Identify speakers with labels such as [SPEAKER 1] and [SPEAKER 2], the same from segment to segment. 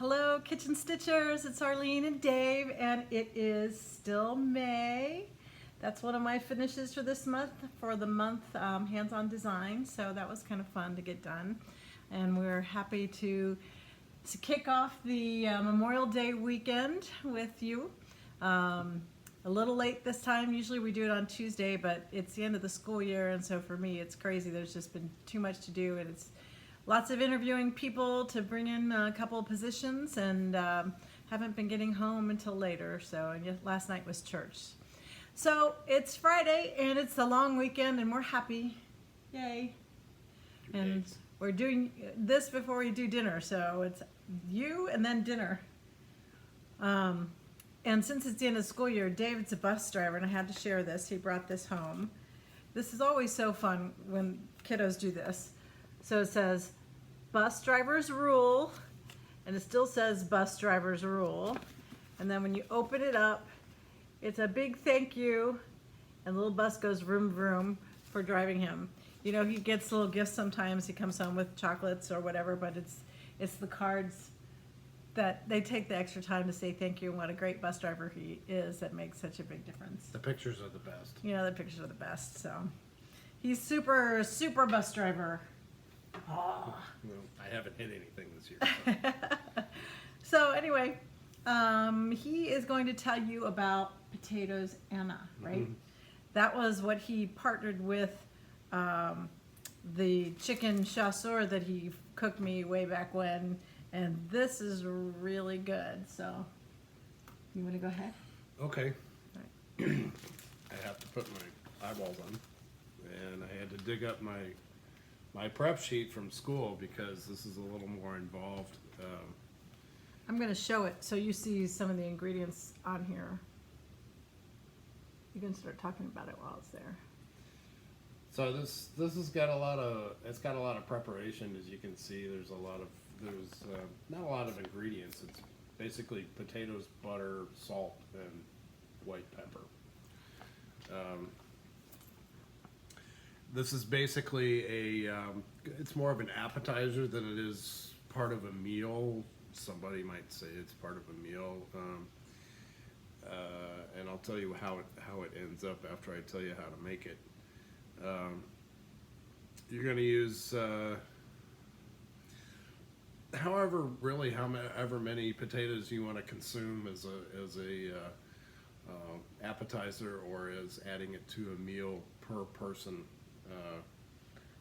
[SPEAKER 1] Hello, Kitchen Stitchers. It's Arlene and Dave, and it is still May. That's one of my finishes for this month, for the month hands-on design. So that was kind of fun to get done, and we're happy to kick off the Memorial Day weekend with you. A little late this time. Usually we do it on Tuesday, but it's the end of the school year, and so for me it's crazy. There's just been too much to do, and it's lots of interviewing people to bring in a couple of positions, and haven't been getting home until later. So, and last night was church. So it's Friday and it's the long weekend and we're happy. Yay. And we're doing this before we do dinner. So it's you and then dinner. And since it's the end of the school year, David's a bus driver and I had to share this. He brought this home. This is always so fun when kiddos do this. So it says, bus drivers rule, and it still says bus drivers rule. And then when you open it up, it's a big thank you, and the little bus goes vroom vroom for driving him. You know, he gets little gifts sometimes. He comes home with chocolates or whatever, but it's the cards that they take the extra time to say thank you and what a great bus driver he is that makes such a big difference.
[SPEAKER 2] The pictures are the best.
[SPEAKER 1] You know, the pictures are the best. So he's super bus driver. Oh.
[SPEAKER 2] Well, I haven't hit anything this year.
[SPEAKER 1] So anyway, he is going to tell you about Potatoes Anna, right? Mm-hmm. That was what he partnered with the chicken chasseur that he cooked me way back when, and this is really good. So you want to go ahead?
[SPEAKER 2] Okay.
[SPEAKER 1] Right.
[SPEAKER 2] I have to put my eyeballs on, and I had to dig up my prep sheet from school because this is a little more involved.
[SPEAKER 1] I'm going to show it so you see some of the ingredients on here. You can start talking about it while it's there.
[SPEAKER 2] So this has got a lot of preparation, as you can see. There's not a lot of ingredients. It's basically potatoes, butter, salt, and white pepper. This is basically it's more of an appetizer than it is part of a meal. Somebody might say it's part of a meal. And I'll tell you how it ends up after I tell you how to make it. You're going to use however many potatoes you want to consume as a appetizer or as adding it to a meal per person.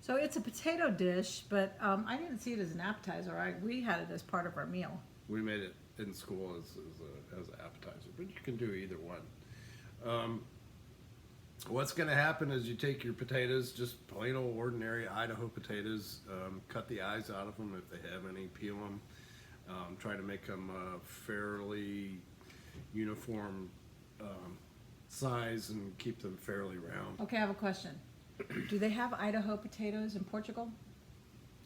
[SPEAKER 1] So it's a potato dish, but I didn't see it as an appetizer. We had it as part of our meal.
[SPEAKER 2] We made it in school as an appetizer, but you can do either one. What's going to happen is you take your potatoes, just plain old ordinary Idaho potatoes, cut the eyes out of them if they have any, peel them, try to make them fairly uniform size and keep them fairly round.
[SPEAKER 1] Okay, I have a question. Do they have Idaho potatoes in Portugal?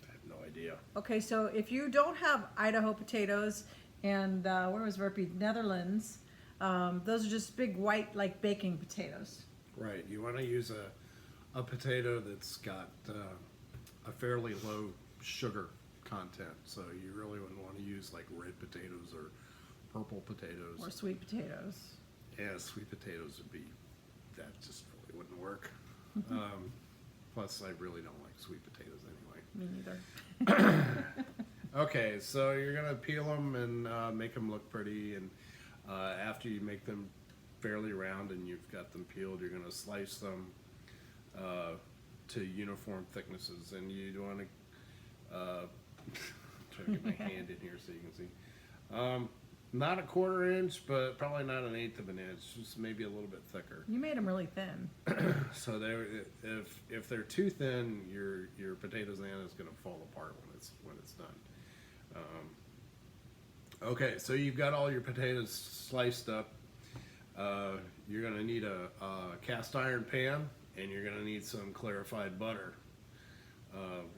[SPEAKER 2] I have no idea.
[SPEAKER 1] Okay, so if you don't have Idaho potatoes, and where was Verpy? Netherlands, those are just big white, like baking potatoes.
[SPEAKER 2] Right. You want to use a potato that's got a fairly low sugar content. So you really wouldn't want to use like red potatoes or purple potatoes.
[SPEAKER 1] Or sweet potatoes.
[SPEAKER 2] Yeah, sweet potatoes that just really wouldn't work. Plus, I really don't like sweet potatoes anyway.
[SPEAKER 1] Me neither.
[SPEAKER 2] Okay, so you're going to peel them and make them look pretty. And after you make them fairly round and you've got them peeled, you're going to slice them to uniform thicknesses. And you want to try to get my hand in here so you can see. Not a 1/4 inch, but probably not an 1/8 of an inch, just maybe a little bit thicker.
[SPEAKER 1] You made them really thin.
[SPEAKER 2] So if they're too thin, your potatoes Anna is going to fall apart when it's done. Okay, so you've got all your potatoes sliced up. You're going to need a cast iron pan, and you're going to need some clarified butter.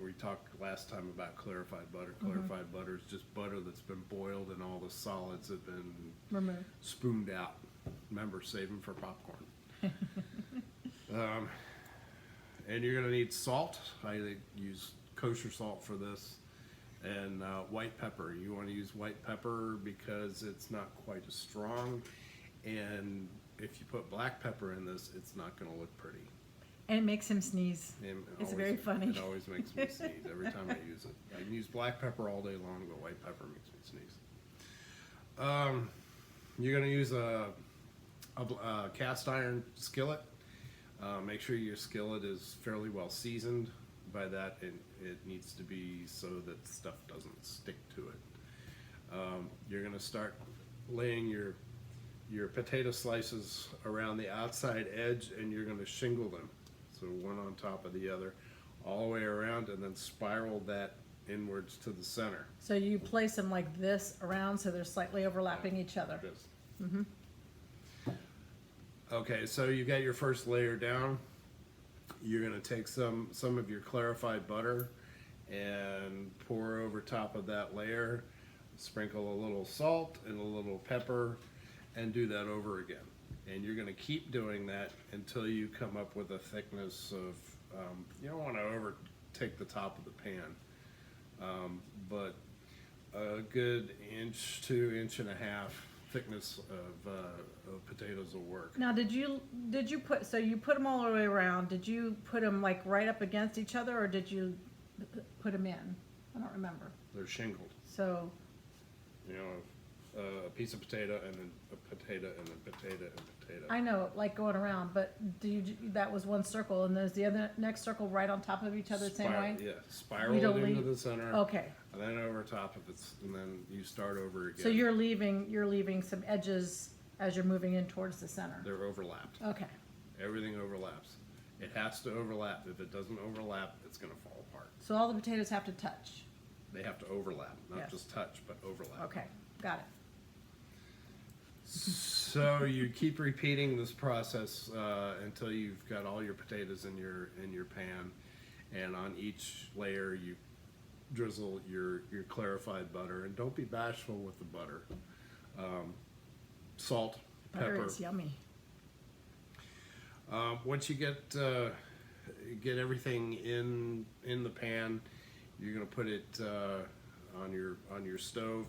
[SPEAKER 2] We talked last time about clarified butter. Clarified butter is just butter that's been boiled and all the solids have been
[SPEAKER 1] removed,
[SPEAKER 2] spooned out. Remember, save them for popcorn. And you're going to need salt. I use kosher salt for this. And white pepper. You want to use white pepper because it's not quite as strong. And if you put black pepper in this, it's not going to look pretty.
[SPEAKER 1] And it makes him sneeze. It's very funny.
[SPEAKER 2] It always makes me sneeze every time I use it. I can use black pepper all day long, but white pepper makes me sneeze. You're going to use a cast iron skillet. Make sure your skillet is fairly well seasoned. By that, it needs to be so that stuff doesn't stick to it. You're going to start laying your potato slices around the outside edge, and you're going to shingle them. So one on top of the other, all the way around, and then spiral that inwards to the center.
[SPEAKER 1] So you place them like this around so they're slightly overlapping each other.
[SPEAKER 2] Just-
[SPEAKER 1] Mm-hmm.
[SPEAKER 2] Okay, so you got your first layer down. You're going to take some of your clarified butter and pour over top of that layer. Sprinkle a little salt and a little pepper and do that over again. And you're going to keep doing that until you come up with a thickness of, you don't want to overtake the top of the pan, but a good inch to inch and a half thickness of potatoes will work.
[SPEAKER 1] Now, did you put, so you put them all the way around, did you put them like right up against each other, or did you put them in? I don't remember.
[SPEAKER 2] They're shingled.
[SPEAKER 1] So,
[SPEAKER 2] You know, a piece of potato and then a potato and then potato and potato.
[SPEAKER 1] I know, like going around, but that was one circle, and there's the other next circle right on top of each other the same way?
[SPEAKER 2] Yeah, spiral
[SPEAKER 1] You
[SPEAKER 2] it
[SPEAKER 1] don't
[SPEAKER 2] into
[SPEAKER 1] leave-
[SPEAKER 2] the center.
[SPEAKER 1] Okay,
[SPEAKER 2] And then over top of it, and then you start over again.
[SPEAKER 1] so you're leaving some edges as you're moving in towards the center.
[SPEAKER 2] They're overlapped.
[SPEAKER 1] Okay,
[SPEAKER 2] Everything overlaps. It has to overlap. If it doesn't overlap, it's going to fall apart.
[SPEAKER 1] so all the potatoes have to touch.
[SPEAKER 2] They have to overlap, not
[SPEAKER 1] Yes.
[SPEAKER 2] just touch, but overlap.
[SPEAKER 1] Okay, got it.
[SPEAKER 2] So you keep repeating this process until you've got all your potatoes in your pan, and on each layer you drizzle your clarified butter, and don't be bashful with the butter. Salt,
[SPEAKER 1] Butter
[SPEAKER 2] pepper.
[SPEAKER 1] is yummy.
[SPEAKER 2] Once you get everything in the pan, you're gonna put it on your stove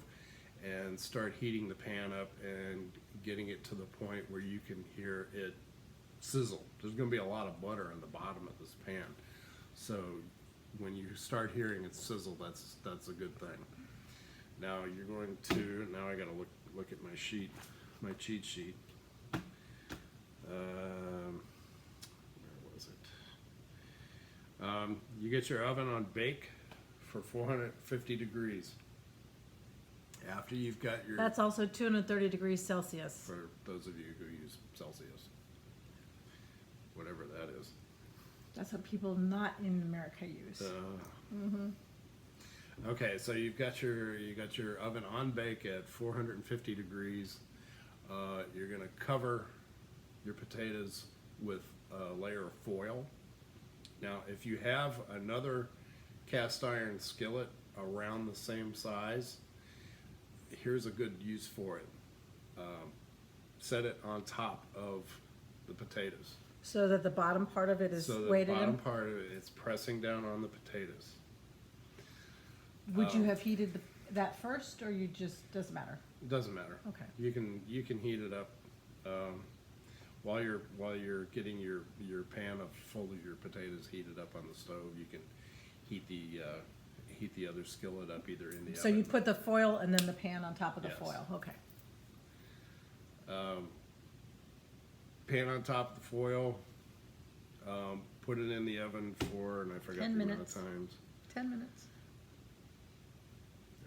[SPEAKER 2] and start heating the pan up and getting it to the point where you can hear it sizzle. There's going to be a lot of butter in the bottom of this pan, so when you start hearing it sizzle, that's a good thing. Now you're going to, now I got to look at my sheet, my cheat sheet. Where was it? You get your oven on bake for 450 degrees. After you've got your,
[SPEAKER 1] That's also 230 degrees Celsius.
[SPEAKER 2] for those of you who use Celsius, whatever that is.
[SPEAKER 1] That's what people not in America use.
[SPEAKER 2] Okay, so you got your oven on bake at 450 degrees. You're gonna cover your potatoes with a layer of foil. Now, if you have another cast iron skillet around the same size, here's a good use for it. Set it on top of the potatoes.
[SPEAKER 1] So that the bottom part of it is
[SPEAKER 2] So the
[SPEAKER 1] weighted
[SPEAKER 2] bottom
[SPEAKER 1] in?
[SPEAKER 2] part of it, it's pressing down on the potatoes.
[SPEAKER 1] Would you have heated that first, or you just, doesn't matter?
[SPEAKER 2] It doesn't matter.
[SPEAKER 1] Okay.
[SPEAKER 2] You can heat it up while you're getting your pan full of your potatoes heated up on the stove. You can heat the other skillet up either in the
[SPEAKER 1] So
[SPEAKER 2] oven.
[SPEAKER 1] you put the foil and then the pan on top of the
[SPEAKER 2] Yes.
[SPEAKER 1] foil, okay.
[SPEAKER 2] Pan on top of the foil. Put it in the oven for, and I forgot
[SPEAKER 1] 10
[SPEAKER 2] the amount of
[SPEAKER 1] minutes.
[SPEAKER 2] times.
[SPEAKER 1] 10 minutes?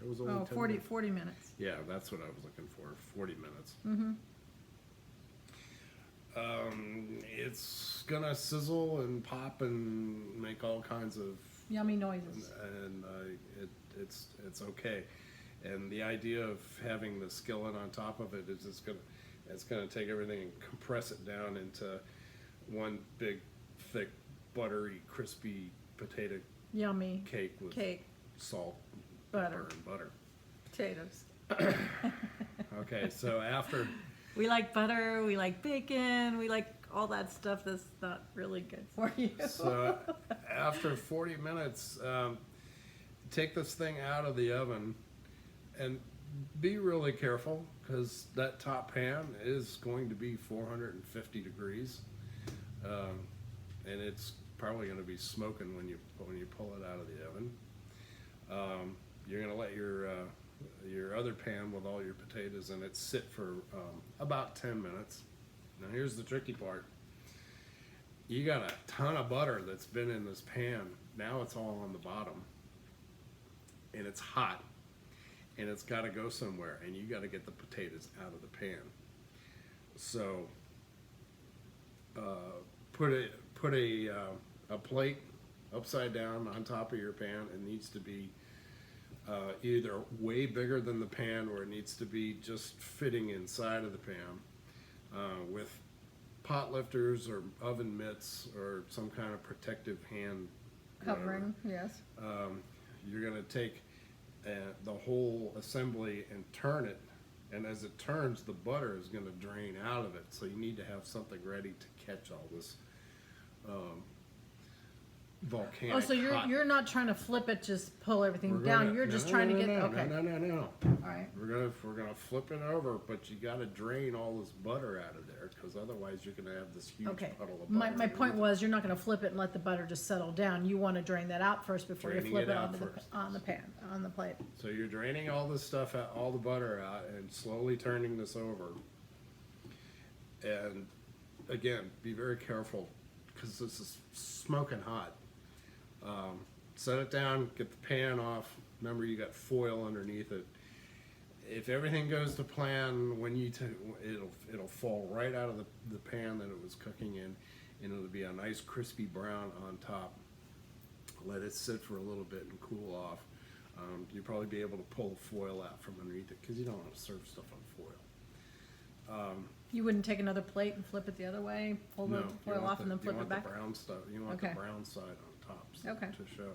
[SPEAKER 2] It was only
[SPEAKER 1] Oh,
[SPEAKER 2] 10
[SPEAKER 1] 40
[SPEAKER 2] minutes.
[SPEAKER 1] 40 minutes.
[SPEAKER 2] Yeah, that's what I was looking for. 40 minutes.
[SPEAKER 1] Mm-hmm.
[SPEAKER 2] It's gonna sizzle and pop and make all kinds of,
[SPEAKER 1] Yummy noises.
[SPEAKER 2] and it's okay. And the idea of having the skillet on top of it is it's gonna take everything and compress it down into one big, thick, buttery, crispy potato
[SPEAKER 1] Yummy.
[SPEAKER 2] cake with
[SPEAKER 1] Cake,
[SPEAKER 2] salt,
[SPEAKER 1] Butter.
[SPEAKER 2] pepper, and butter.
[SPEAKER 1] potatoes.
[SPEAKER 2] Okay, so after
[SPEAKER 1] We like butter, we like bacon, we like all that stuff that's not really good for you.
[SPEAKER 2] So after 40 minutes, take this thing out of the oven, and be really careful because that top pan is going to be 450 degrees, and it's probably going to be smoking when you pull it out of the oven. You're going to let your other pan with all your potatoes in it sit for about 10 minutes. Now here's the tricky part. You got a ton of butter that's been in this pan. Now it's all on the bottom, and it's hot, and it's got to go somewhere, and you got to get the potatoes out of the pan. So put a plate upside down on top of your pan. It needs to be either way bigger than the pan, or it needs to be just fitting inside of the pan, with pot lifters or oven mitts or some kind of protective hand
[SPEAKER 1] Covering, yes.
[SPEAKER 2] You're going to take the whole assembly and turn it, and as it turns, the butter is going to drain out of it. So you need to have something ready to catch all this volcanic.
[SPEAKER 1] Oh, so
[SPEAKER 2] hot.
[SPEAKER 1] you're not trying to flip it, just pull everything down. You're just trying to get okay.
[SPEAKER 2] No.
[SPEAKER 1] All right.
[SPEAKER 2] We're gonna flip it over, but you got to drain all this butter out of there, because otherwise you're gonna have this huge
[SPEAKER 1] Okay.
[SPEAKER 2] puddle of butter.
[SPEAKER 1] My point was, you're not going to flip it and let the butter just settle down. You want to drain that out first before
[SPEAKER 2] Draining
[SPEAKER 1] you flip
[SPEAKER 2] it
[SPEAKER 1] it
[SPEAKER 2] out
[SPEAKER 1] onto
[SPEAKER 2] first.
[SPEAKER 1] on the pan, on the plate.
[SPEAKER 2] So you're draining all this stuff out, all the butter out, and slowly turning this over. And again, be very careful because this is smoking hot. Set it down, get the pan off. Remember, you got foil underneath it. If everything goes to plan, when you it'll fall right out of the pan that it was cooking in, and it'll be a nice crispy brown on top. Let it sit for a little bit and cool off. You'll probably be able to pull the foil out from underneath it, because you don't want to serve stuff on foil.
[SPEAKER 1] You wouldn't take another plate and flip it the other way, pull the foil off, and then flip it back?
[SPEAKER 2] You want the brown stuff. You want
[SPEAKER 1] Okay.
[SPEAKER 2] the brown side on top to show.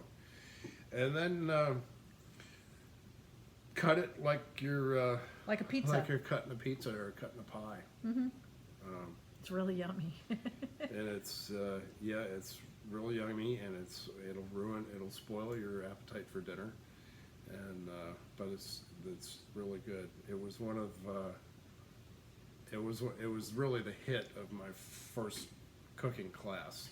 [SPEAKER 2] And then cut it like you're
[SPEAKER 1] Like a pizza.
[SPEAKER 2] like you're cutting a pizza or cutting a pie.
[SPEAKER 1] Mm-hmm. It's really yummy.
[SPEAKER 2] And it's it's really yummy, and it'll spoil your appetite for dinner. And but it's really good. It was one of it was really the hit of my first cooking class.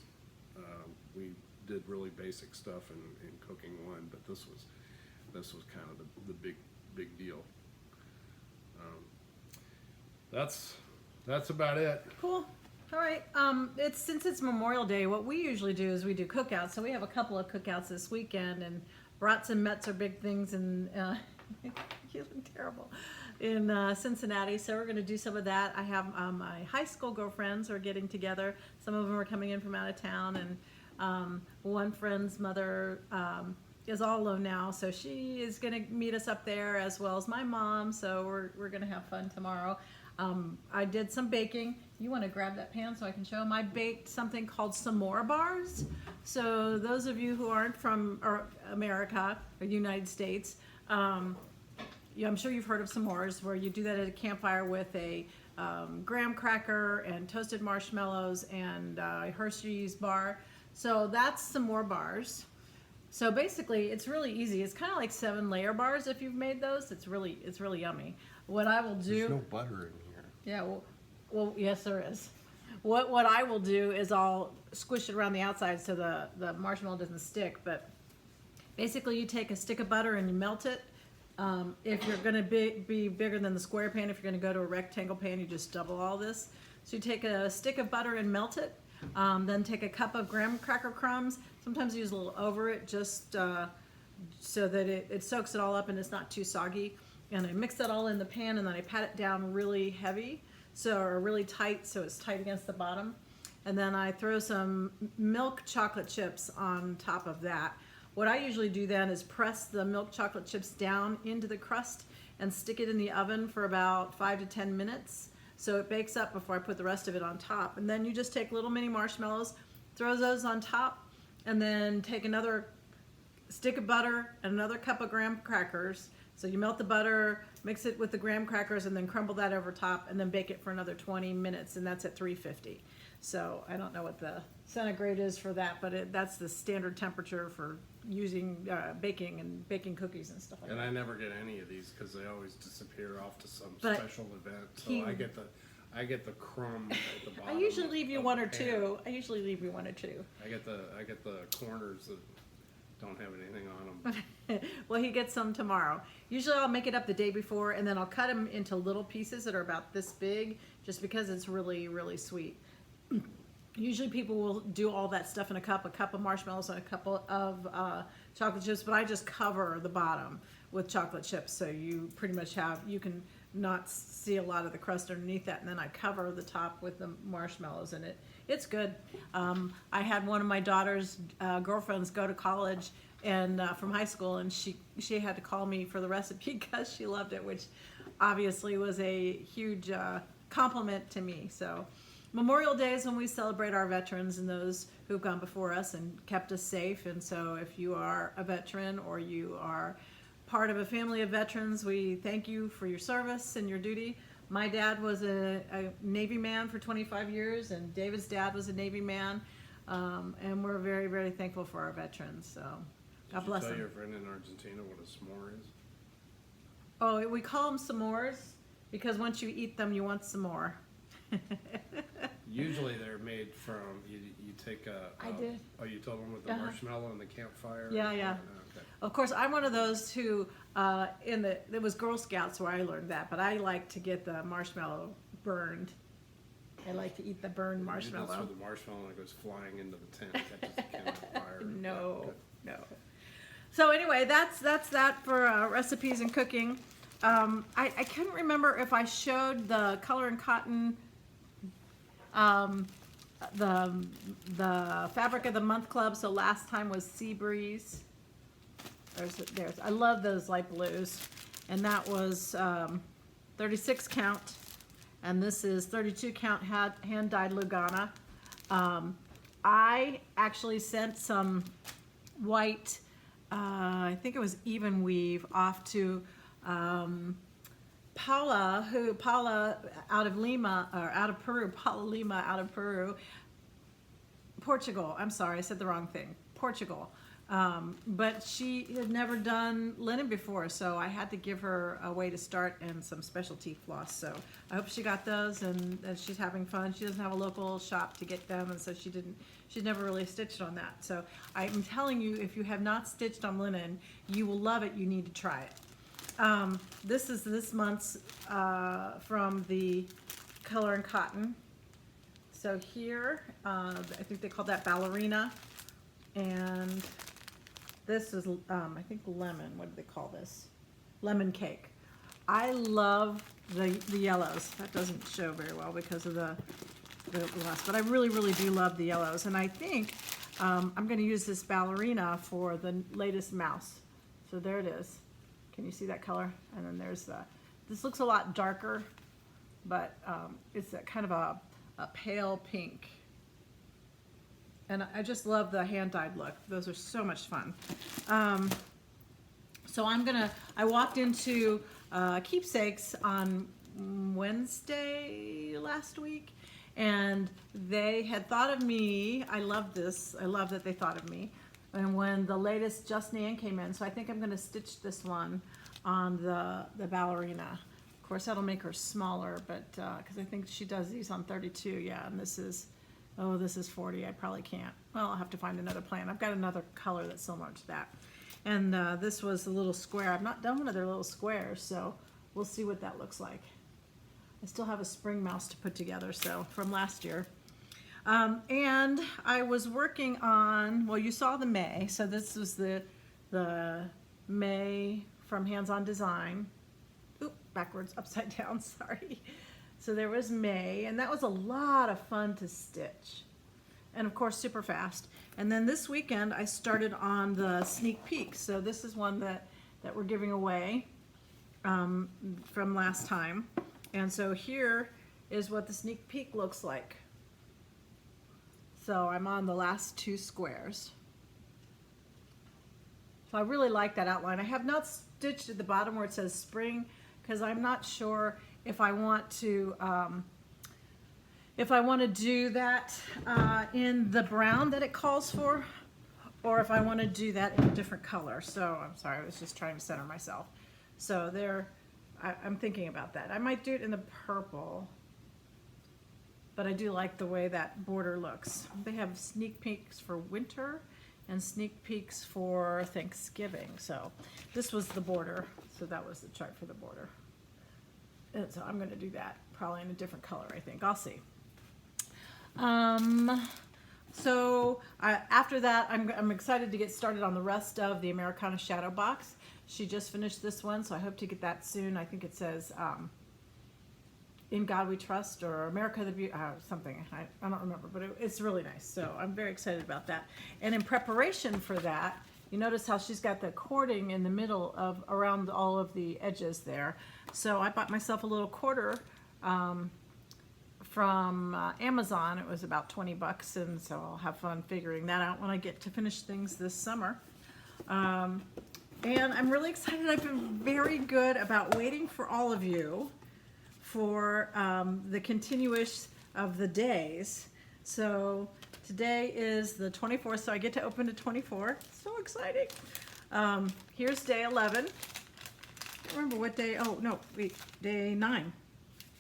[SPEAKER 2] We did really basic stuff in cooking one, but this was kind of the big deal. That's about it.
[SPEAKER 1] Cool. All right. Since it's Memorial Day, what we usually do is we do cookouts. So we have a couple of cookouts this weekend, and brats and mets are big things, and you look terrible in Cincinnati. So we're going to do some of that. I have my high school girlfriends are getting together. Some of them are coming in from out of town, and one friend's mother is all alone now, so she is going to meet us up there, as well as my mom. So we're going to have fun tomorrow. I did some baking. You want to grab that pan so I can show them? I baked something called s'more bars. So those of you who aren't from America or United States, I'm sure you've heard of s'mores, where you do that at a campfire with a graham cracker and toasted marshmallows and Hershey's bar. So that's s'more bars. So basically, it's really easy. It's kind of like 7-layer bars if you've made those. It's really yummy. What I will do.
[SPEAKER 3] There's no butter in here.
[SPEAKER 1] Yeah, well, yes, there is. What I will do is I'll squish it around the outside so the marshmallow doesn't stick. But basically, you take a stick of butter and you melt it. If you're going to be bigger than the square pan, if you're going to go to a rectangle pan, you just double all this. So you take a stick of butter and melt it. Then take a cup of graham cracker crumbs. Sometimes use a little over it, just so that it soaks it all up and it's not too soggy. And I mix that all in the pan, and then I pat it down really heavy, or really tight, so it's tight against the bottom. And then I throw some milk chocolate chips on top of that. What I usually do then is press the milk chocolate chips down into the crust and stick it in the oven for about 5 to 10 minutes. So it bakes up before I put the rest of it on top. And then you just take little mini marshmallows, throw those on top, and then take another stick of butter and another cup of graham crackers. So you melt the butter, mix it with the graham crackers, and then crumble that over top, and then bake it for another 20 minutes, and that's at 350. So I don't know what the centigrade is for that, but that's the standard temperature for using baking and baking cookies and stuff like
[SPEAKER 2] And
[SPEAKER 1] that.
[SPEAKER 2] I never get any of these because they always disappear off to some
[SPEAKER 1] But
[SPEAKER 2] special event. So
[SPEAKER 1] he-
[SPEAKER 2] I get the crumb at the
[SPEAKER 1] I
[SPEAKER 2] bottom.
[SPEAKER 1] usually leave you
[SPEAKER 2] of
[SPEAKER 1] one
[SPEAKER 2] the
[SPEAKER 1] or
[SPEAKER 2] pan.
[SPEAKER 1] two. I usually leave you one or two.
[SPEAKER 2] I get the corners that don't have anything on them.
[SPEAKER 1] Well, he gets some tomorrow. Usually I'll make it up the day before, and then I'll cut them into little pieces that are about this big, just because it's really, really sweet. Usually people will do all that stuff in a cup of marshmallows and a couple of chocolate chips, but I just cover the bottom with chocolate chips, so you pretty much you can not see a lot of the crust underneath that, and then I cover the top with the marshmallows, and it's good. I had one of my daughter's girlfriends go to college and from high school, and she had to call me for the recipe because she loved it, which obviously was a huge compliment to me. So Memorial Day is when we celebrate our veterans and those who've gone before us and kept us safe. And so if you are a veteran or you are part of a family of veterans, we thank you for your service and your duty. My dad was a Navy man for 25 years, and David's dad was a Navy man. And we're very, very thankful for our veterans. So God bless
[SPEAKER 2] Did you tell
[SPEAKER 1] them.
[SPEAKER 2] your friend in Argentina what a s'more is?
[SPEAKER 1] Oh, we call them s'mores because once you eat them, you want some more.
[SPEAKER 2] Usually they're made from, you take
[SPEAKER 1] I did.
[SPEAKER 2] Oh, you told them with the
[SPEAKER 1] Uh-huh.
[SPEAKER 2] marshmallow and the campfire?
[SPEAKER 1] Yeah, yeah.
[SPEAKER 2] Okay.
[SPEAKER 1] Of course, I'm one of those who, it was Girl Scouts where I learned that, but I like to get the marshmallow burned. I like to eat the burned
[SPEAKER 2] You do this
[SPEAKER 1] marshmallow.
[SPEAKER 2] with the marshmallow and it goes flying into the tent, catches the can on fire.
[SPEAKER 1] No,
[SPEAKER 2] Good.
[SPEAKER 1] no. So anyway, that's that for recipes and cooking. I couldn't remember if I showed the Color and Cotton, the Fabric of the Month Club. So last time was Sea Breeze. There's I love those light blues, and that was 36 count, and this is 32 count hand dyed Lugana. I actually sent some white, I think it was even weave, off to Paula out of Lima, or out of Peru, Paula Lima out of Peru, Portugal. I'm sorry, I said the wrong thing. Portugal. But she had never done linen before, so I had to give her a way to start and some specialty floss. So I hope she got those and she's having fun. She doesn't have a local shop to get them, and so she's never really stitched on that. So I'm telling you, if you have not stitched on linen, you will love it. You need to try it. This is this month's from the Color and Cotton. So here, I think they call that ballerina, and this is, I think lemon. What do they call this? Lemon cake. I love the yellows. That doesn't show very well because of the glass, but I really, really do love the yellows. And I think I'm going to use this ballerina for the latest mouse. So there it is. Can you see that color? And then there's this looks a lot darker, but it's a kind of a pale pink. And I just love the hand-dyed look. Those are so much fun. So I walked into Keepsakes on Wednesday last week, and they had thought of me. I love this. I love that they thought of me. And when the latest Just Nan came in, so I think I'm going to stitch this one on the ballerina. Of course, that'll make her smaller, but because I think she does these on 32, yeah, and this is 40. I probably can't. Well, I'll have to find another plan. I've got another color that's similar to that. And this was a little square. I've not done one of their little squares, so we'll see what that looks like. I still have a spring mouse to put together, so from last year. And I was working on, well, you saw the May, so this was the May from Hands On Design. Oop, backwards, upside down, sorry. So there was May, and that was a lot of fun to stitch. And of course, super fast. And then this weekend, I started on the sneak peek. So this is one that we're giving away from last time. And so here is what the sneak peek looks like. So I'm on the last two squares. So I really like that outline. I have not stitched at the bottom where it says spring, because I'm not sure if I want to if I want to do that in the brown that it calls for, or if I want to do that in a different color. So I'm sorry, I was just trying to center myself. So there, I'm thinking about that. I might do it in the purple, but I do like the way that border looks. They have sneak peeks for winter and sneak peeks for Thanksgiving. So this was the border. So that was the chart for the border. And so I'm going to do that probably in a different color, I think. I'll see. After that, I'm excited to get started on the rest of the Americana Shadow box. She just finished this one, so I hope to get that soon. I think it says In God We Trust, or America the Beauty, something. I don't remember, but it's really nice. So I'm very excited about that. And in preparation for that, you notice how she's got the cording in the middle of around all of the edges there. So I bought myself a little quarter from Amazon. It was about 20 bucks, and so I'll have fun figuring that out when I get to finish things this summer. And I'm really excited. I've been very good about waiting for all of you for the continuous of the days. So today is the 24th, so I get to open to 24. So exciting. Here's day 11. I don't remember what day, oh no, wait, day 9.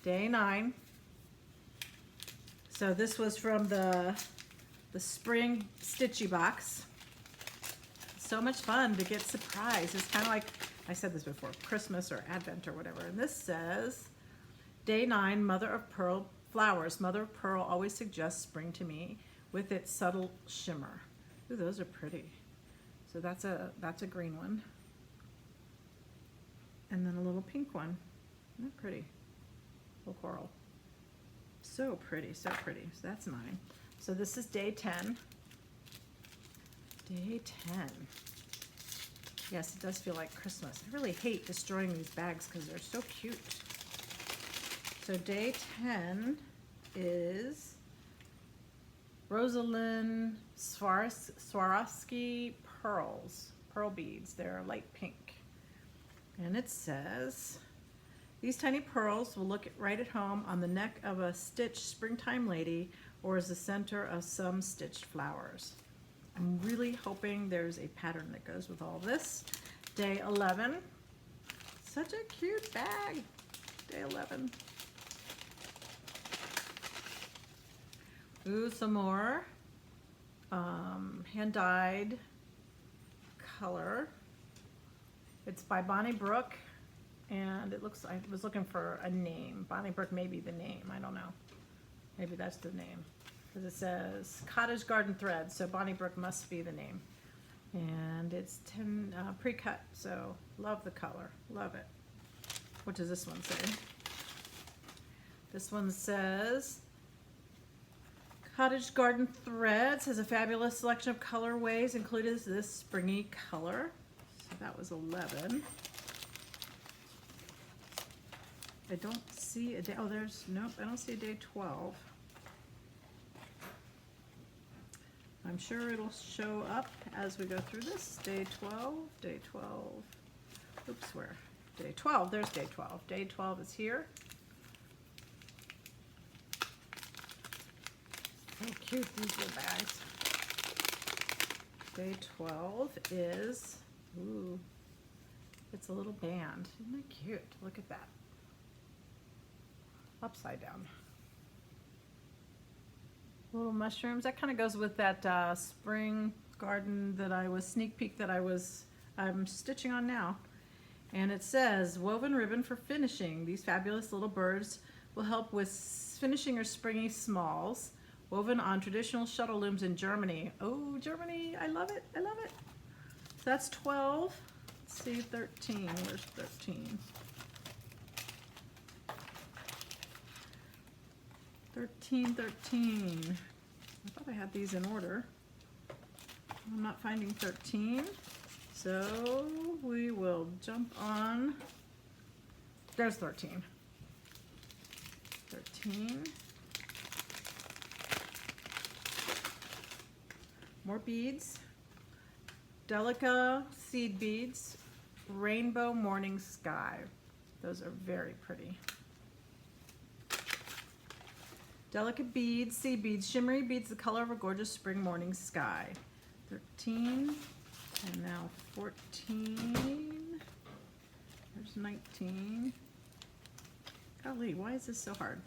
[SPEAKER 1] Day 9. So this was from the spring stitchy box. So much fun to get surprised. It's kind of like, I said this before, Christmas or Advent or whatever. And this says, Day 9, Mother of Pearl flowers. Mother of Pearl always suggests spring to me with its subtle shimmer. Ooh, those are pretty. So that's a green one. And then a little pink one. Isn't that pretty? Little coral. So pretty, so pretty. So that's 9. So this is day 10. Day 10. Yes, it does feel like Christmas. I really hate destroying these bags because they're so cute. So day 10 is Rosalind Swarovski pearls, pearl beads. They're light pink. And it says, these tiny pearls will look right at home on the neck of a stitched springtime lady or as the center of some stitched flowers. I'm really hoping there's a pattern that goes with all this. Day 11. Such a cute bag. Day 11. Ooh, some more hand-dyed color. It's by Bonnie Brook, and it looks, I was looking for a name. Bonnie Brook may be the name, I don't know. Maybe that's the name. Because it says Cottage Garden Thread, so Bonnie Brook must be the name. And it's 10 pre-cut, so love the color, love it. What does this one say? This one says, Cottage Garden Threads has a fabulous selection of colorways, including this springy color. So that was 11. I don't see a day, oh there's, nope, I don't see a day 12. I'm sure it'll show up as we go through this. Day 12, day 12. Oops, where? Day 12, there's day 12. Day 12 is here. So cute, these little bags. Day 12 is, ooh, it's a little band. Isn't that cute? Look at that. Upside down. Little mushrooms. That kind of goes with that spring garden that I was, sneak peek that I'm stitching on now. And it says, woven ribbon for finishing. These fabulous little birds will help with finishing your springy smalls. Woven on traditional shuttle looms in Germany. Oh, Germany, I love it, I love it. So that's 12. Let's see, 13, where's 13? 13. I thought I had these in order. I'm not finding 13. So we will jump on. There's 13. 13. More beads. Delica seed beads. Rainbow Morning Sky. Those are very pretty. Delicate beads, sea beads, shimmery beads, the color of a gorgeous spring morning sky. 13, and now 14. There's 19. Golly, why is this so hard?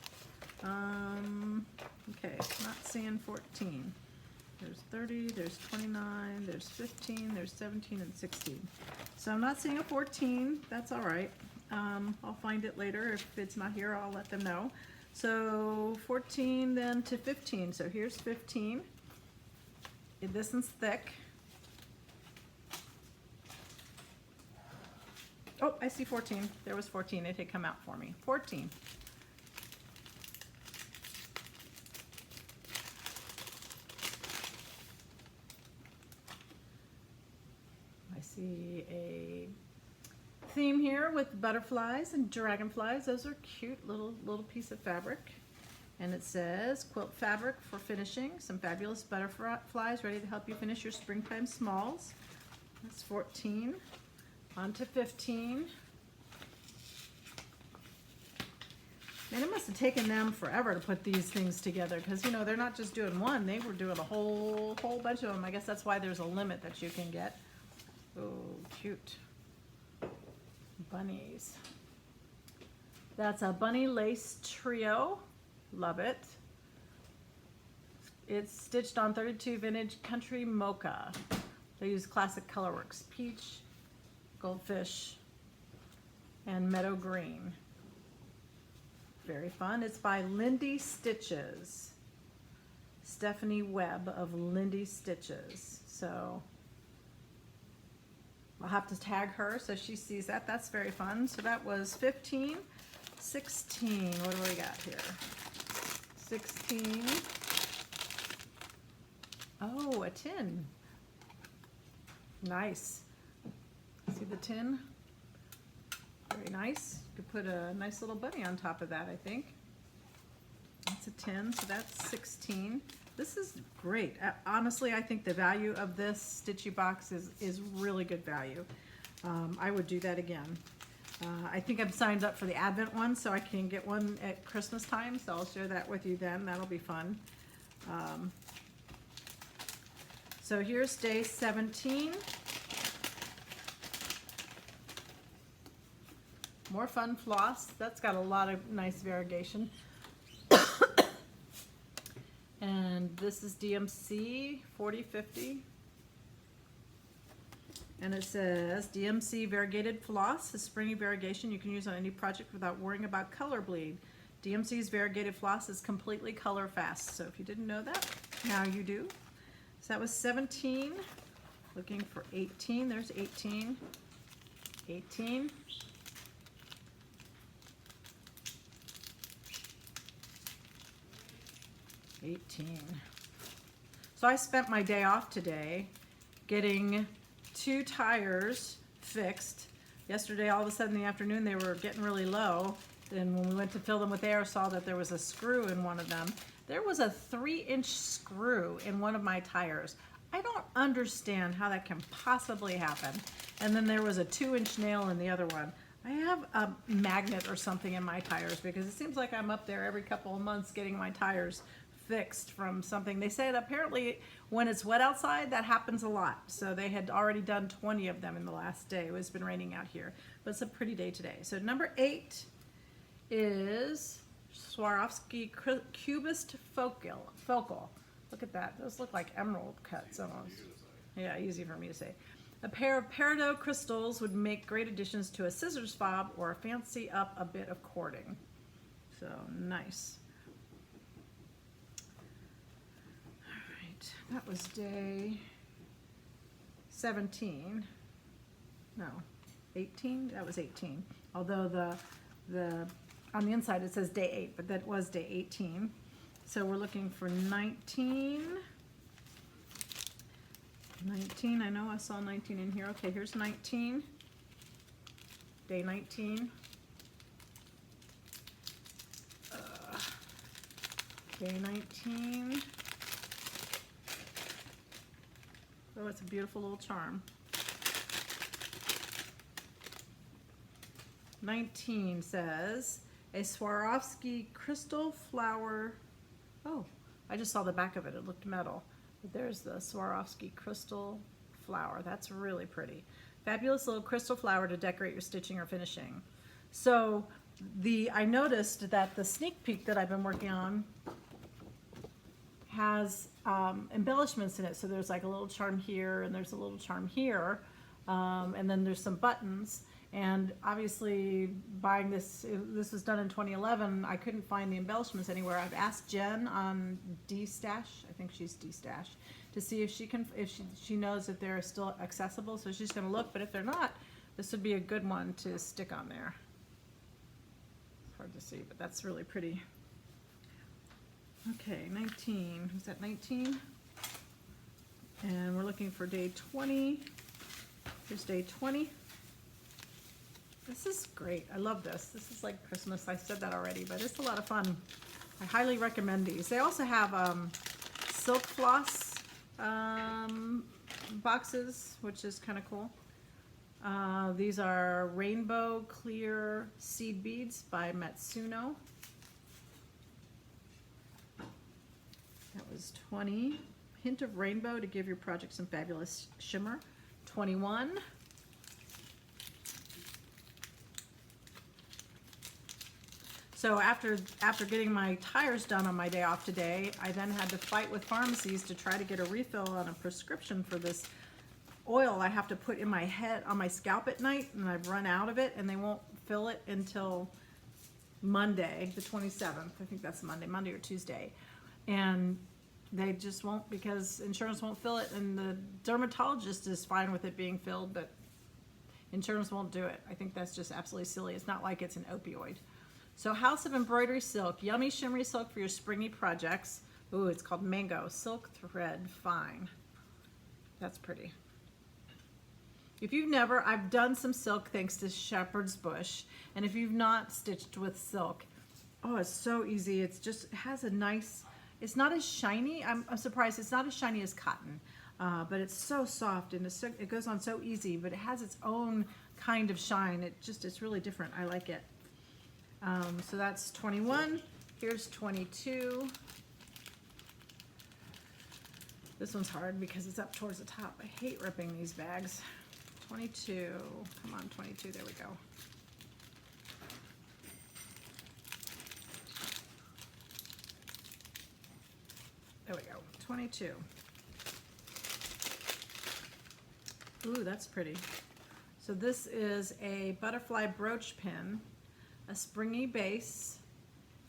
[SPEAKER 1] Okay, not seeing 14. There's 30, there's 29, there's 15, there's 17, and 16. So I'm not seeing a 14. That's all right. I'll find it later. If it's not here, I'll let them know. So 14 then to 15. So here's 15. This one's thick. Oh, I see 14. There was 14. It had come out for me. 14. I see a theme here with butterflies and dragonflies. Those are cute little piece of fabric. And it says, quilt fabric for finishing. Some fabulous butterflies ready to help you finish your springtime smalls. That's 14. On to 15. Man, it must have taken them forever to put these things together because, you know, they're not just doing one. They were doing a whole bunch of them. I guess that's why there's a limit that you can get. Oh, cute. Bunnies. That's a bunny lace trio. Love it. It's stitched on 32 vintage country mocha. They use classic colorworks. Peach, goldfish, and meadow green. Very fun. It's by Lindy Stitches. Stephanie Webb of Lindy Stitches. So I'll have to tag her so she sees that. That's very fun. So that was 15. 16. What do we got here? 16. Oh, a tin. Nice. See the tin? Very nice. You could put a nice little bunny on top of that, I think. That's a 10, so that's 16. This is great. Honestly, I think the value of this Stitchy box is really good value. I would do that again. I think I'm signed up for the Advent one, so I can get one at Christmas time, so I'll share that with you then. That'll be fun. So here's day 17. More fun floss. That's got a lot of nice variegation. And this is DMC 4050. And it says DMC variegated floss is springy variegation you can use on any project without worrying about color bleed. DMC's variegated floss is completely color fast. So if you didn't know that, now you do. So that was 17. Looking for 18. There's 18. 18. 18. So I spent my day off today getting 2 tires fixed. Yesterday, all of a sudden in the afternoon, they were getting really low. Then when we went to fill them with air, saw that there was a screw in one of them. There was a 3-inch screw in one of my tires. I don't understand how that can possibly happen. And then there was a 2-inch nail in the other one. I have a magnet or something in my tires because it seems like I'm up there every couple of months getting my tires fixed from something. They said apparently when it's wet outside, that happens a lot. So they had already done 20 of them in the last day. It's been raining out here, but it's a pretty day today. So number 8 is Swarovski Cubist Focal. Look at that. Those look like emerald cuts almost. Yeah, easy for me to say. A pair of peridot crystals would make great additions to a scissors fob or fancy up a bit of cording. So nice. That was day 17. No, 18. That was 18. Although the on the inside it says day 8, but that was day 18. So we're looking for 19. 19. I know I saw 19 in here. Okay, here's 19. Day 19. Day 19. Oh, it's a beautiful little charm. 19 says, a Swarovski crystal flower Oh, I just saw the back of it. It looked metal. But there's the Swarovski crystal flower. That's really pretty. Fabulous little crystal flower to decorate your stitching or finishing. So I noticed that the sneak peek that I've been working on has embellishments in it. So there's like a little charm here and there's a little charm here. And then there's some buttons. And obviously buying this was done in 2011, I couldn't find the embellishments anywhere. I've asked Jen on D-Stash, I think she's D-Stash, to see if she knows if they're still accessible. So she's gonna look, but if they're not, this would be a good one to stick on there. It's hard to see, but that's really pretty. Okay, 19, who's that, 19? And we're looking for day 20. Here's day 20. This is great. I love this. This is like Christmas. I said that already, but it's a lot of fun. I highly recommend these. They also have silk floss boxes, which is kind of cool. These are rainbow clear seed beads by Matsuno. That was 20. Hint of rainbow to give your project some fabulous shimmer. 21. So after getting my tires done on my day off today, I then had to fight with pharmacies to try to get a refill on a prescription for this oil I have to put in my head, on my scalp at night, and I've run out of it, and they won't fill it until Monday, the 27th. I think that's Monday or Tuesday. And they just won't, because insurance won't fill it, and the dermatologist is fine with it being filled, but insurance won't do it. I think that's just absolutely silly. It's not like it's an opioid. So House of Embroidery Silk, yummy shimmery silk for your springy projects. Ooh, it's called Mango Silk Thread Fine. That's pretty. If you've never, I've done some silk thanks to Shepherd's Bush, and if you've not stitched with silk, oh, it's so easy. It's just, it has a nice, it's not as shiny. I'm surprised it's not as shiny as cotton, but it's so soft and it goes on so easy, but it has its own kind of shine. It's really different. I like it. So that's 21. Here's 22. This one's hard because it's up towards the top. I hate ripping these bags. 22. Come on, 22. There we go. There we go. 22. Ooh, that's pretty. So this is a butterfly brooch pin, a springy base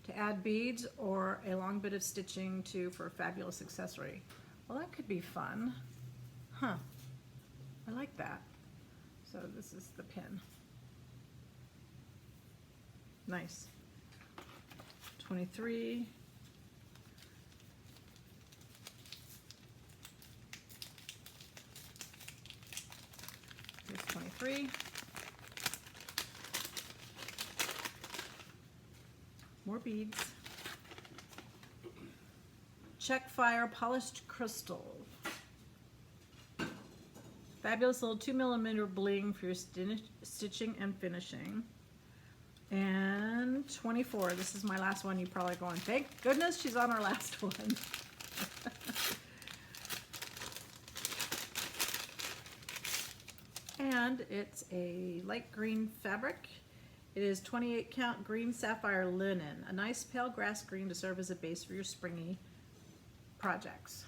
[SPEAKER 1] to add beads, or a long bit of stitching for a fabulous accessory. Well, that could be fun. Huh. I like that. So this is the pin. Nice. 23. Here's 23. More beads. Check Fire Polished Crystal. Fabulous little 2mm bling for your stitching and finishing. And 24. This is my last one. You're probably going, thank goodness she's on our last one. And it's a light green fabric. It is 28 count green sapphire linen, a nice pale grass green to serve as a base for your springy projects.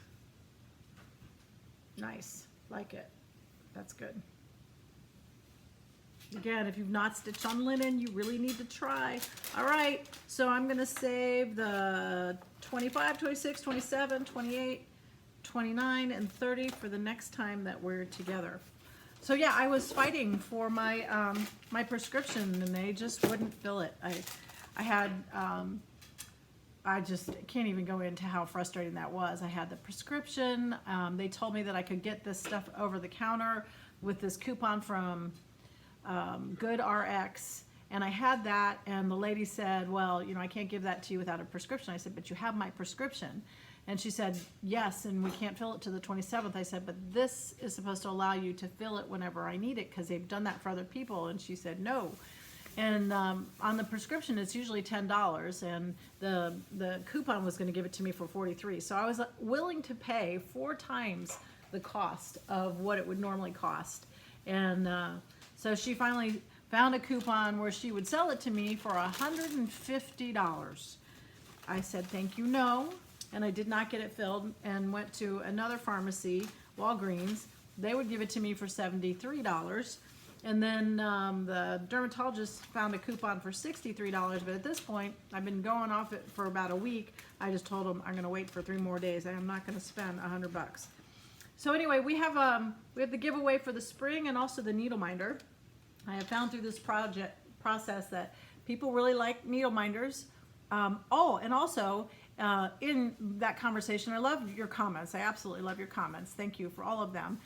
[SPEAKER 1] Nice, like it. That's good. Again, if you've not stitched on linen, you really need to try. All right, so I'm gonna save the 25, 26, 27, 28, 29, and 30 for the next time that we're together. So yeah, I was fighting for my my prescription, and they just wouldn't fill it. I just can't even go into how frustrating that was. I had the prescription. They told me that I could get this stuff over the counter with this coupon from GoodRx, and I had that, and the lady said, well, you know, I can't give that to you without a prescription. I said, but you have my prescription. And she said, yes, and we can't fill it to the 27th. I said, but this is supposed to allow you to fill it whenever I need it, because they've done that for other people. And she said, no. And on the prescription, it's usually $10, and the coupon was going to give it to me for $43. So I was willing to pay 4 times the cost of what it would normally cost. And so she finally found a coupon where she would sell it to me for $150. I said, thank you, no. And I did not get it filled, and went to another pharmacy, Walgreens. They would give it to me for $73. And then the dermatologist found a coupon for $63, but at this point, I've been going off it for about a week. I just told him I'm going to wait for 3 more days. I am not going to spend $100. So anyway, we have the giveaway for the spring and also the needle minder. I have found through this process that people really like needle minders. And also in that conversation, I love your comments. I absolutely love your comments. Thank you for all of them.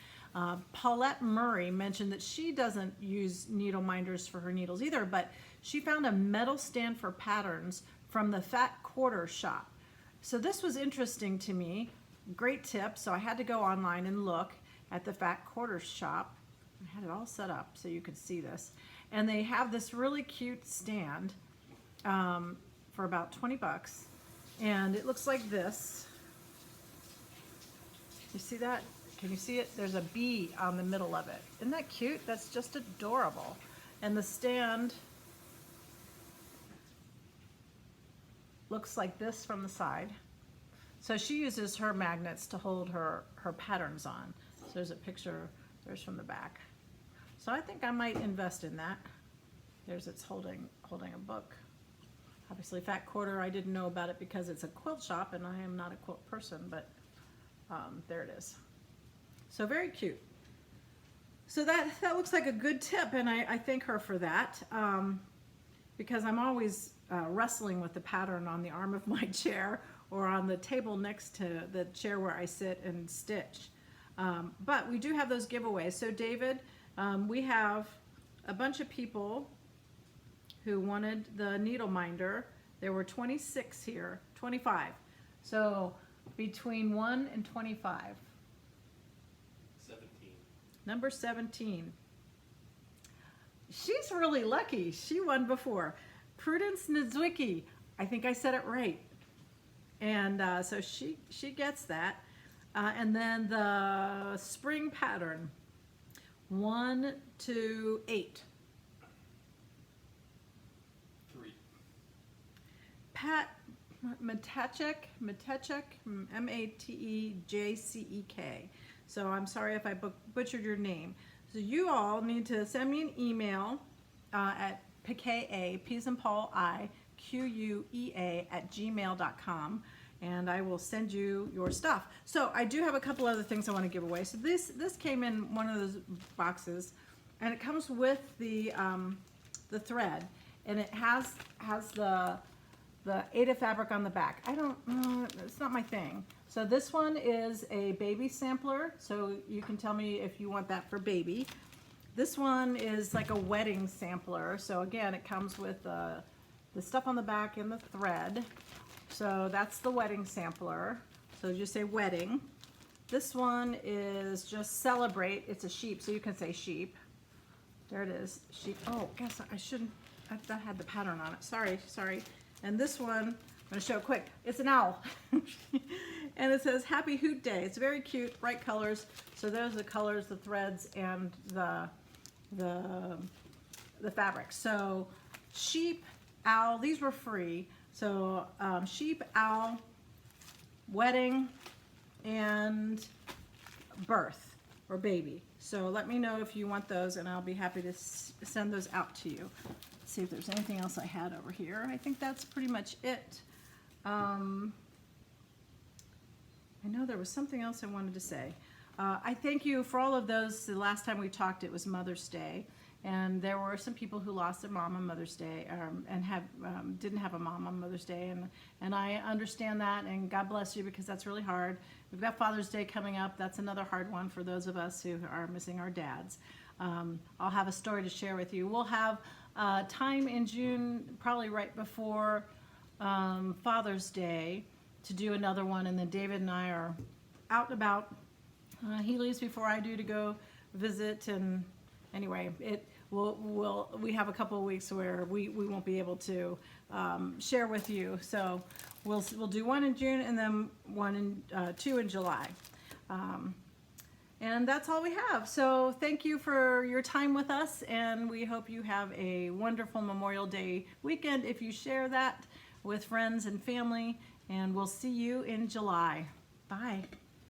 [SPEAKER 1] Paulette Murray mentioned that she doesn't use needle minders for her needles either, but she found a metal stand for patterns from the Fat Quarter shop. So this was interesting to me. Great tip. So I had to go online and look at the Fat Quarter shop. I had it all set up so you could see this. And they have this really cute stand for about $20. And it looks like this. You see that? Can you see it? There's a bee on the middle of it. Isn't that cute? That's just adorable. And the stand looks like this from the side. So she uses her magnets to hold her patterns on. So there's a picture, there's from the back. So I think I might invest in that. It's holding a book. Obviously Fat Quarter, I didn't know about it because it's a quilt shop and I am not a quilt person, but there it is. So very cute. So that looks like a good tip, and I thank her for that, because I'm always wrestling with the pattern on the arm of my chair or on the table next to the chair where I sit and stitch. But we do have those giveaways. So David, we have a bunch of people who wanted the needle minder. There were 26 here, 25. So between 1 and 25.
[SPEAKER 3] 17.
[SPEAKER 1] Number 17. She's really lucky. She won before. Prudence Nzwicki. I think I said it right. And so she gets that. And then the spring pattern. 1 to 8.
[SPEAKER 3] 3.
[SPEAKER 1] Pat Matechek, M-A-T-E-J-C-E-K. So I'm sorry if I butchered your name. So you all need to send me an email at PKA, P's and Paul I, Q-U-E-A @gmail.com, and I will send you your stuff. So I do have a couple other things I want to give away. So this came in one of those boxes, and it comes with the thread, and it has the Ada fabric on the back. It's not my thing. So this one is a baby sampler, so you can tell me if you want that for baby. This one is like a wedding sampler. So again, it comes with the stuff on the back and the thread. So that's the wedding sampler. So just say wedding. This one is just celebrate. It's a sheep, so you can say sheep. There it is, sheep. Oh, guess I shouldn't, that had the pattern on it. Sorry. And this one, I'm going to show it quick. It's an owl. And it says Happy Hoot Day. It's very cute, bright colors. So those are the colors, the threads, and the fabric. So sheep, owl, these were free. So sheep, owl, wedding, and birth or baby. So let me know if you want those, and I'll be happy to send those out to you. Let's see if there's anything else I had over here. I think that's pretty much it. I know there was something else I wanted to say. I thank you for all of those. The last time we talked, it was Mother's Day, and there were some people who lost their mom on Mother's Day, and didn't have a mom on Mother's Day, and I understand that, and God bless you, because that's really hard. We've got Father's Day coming up. That's another hard one for those of us who are missing our dads. I'll have a story to share with you. We'll have time in June, probably right before Father's Day, to do another one, and then David and I are out and about. He leaves before I do to go visit, and anyway, we have a couple of weeks where we won't be able to share with you. So we'll do one in June and then two in July. And that's all we have. So thank you for your time with us, and we hope you have a wonderful Memorial Day weekend if you share that with friends and family, and we'll see you in July. Bye.